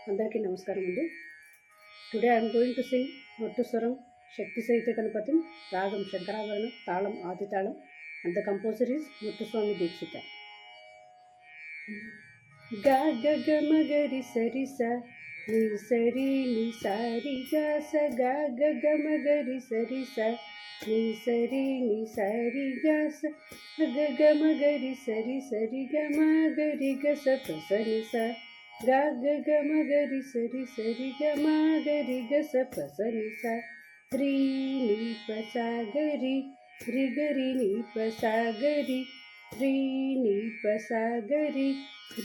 అందరికీ నమస్కారం అండి. Today I'm going to sing Nottuswaram Shakti Sahita Ganapati రాగం శంకరాభరణం తాళం ఆది తాళం and the composer is Muthuswami Dikshita. గా గ గ మ గ రి సరి స ని సరి ని సారి గా స గా గ గ మ గ రి సరి స ని సరి ని సారి గా స గ గ మ గ రి సరి సరి గ మ గ రి గ స ప స ని స గా గ గ మ గ రి సరి సరి గ మ గ రి గ స ప స ని స రి ని ప స గ రి రి గ రి ని ప స గ రి రి ని ప స గ రి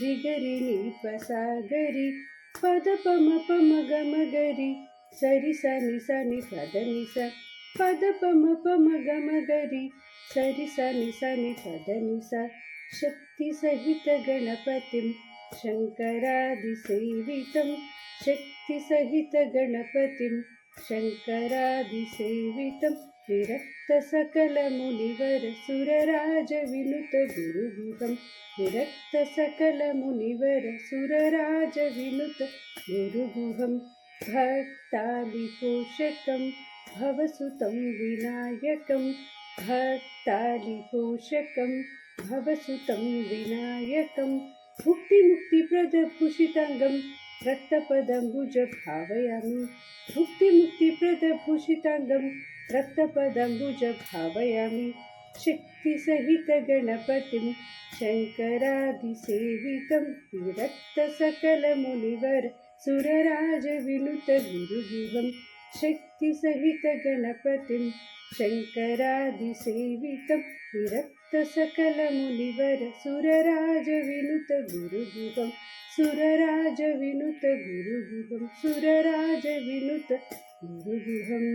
రి గ రి ని ప స గ రి ప ద ప మ ప మ గ మ గ రి సరి స ని స ని ప ద ని స ప ద ప మ ప మ గ మ గ రి సరి స ని స ని ప ద ని స శక్తి సహిత గణపతిం శంకరాదిసేవితం శక్తి సహిత గణపతిం శంకరాదిసేవితం విరక్త సకల మునివర సురరాజ వినుత గురుగుహం విరక్త సకల మునివర సురరాజ వినుత గురుగుహం భక్తాలి పోషకం భవసుతం వినాయకం భక్తాలి పోషకం భవసుతం వినాయకం భుక్తి ముక్తి ప్రద భూషితాంగం రక్తపదంబుజ భావయామి భుక్తి ముక్తి ప్రద భూషితాంగం రక్తపదంబుజ భావయామి శక్తి సహిత గణపతిం శంకరాదిసేవితం విరక్త సకల మునివర సురరాజ వినుత గురుగుహం శక్తి సహిత గణపతిం శంకరాదిసేవితం విరక్త సకల మునివర సురరాజ వినుత గురుగుహం సురరాజ వినుత గురుగుహం సురరాజ వినుత గురుగుహం.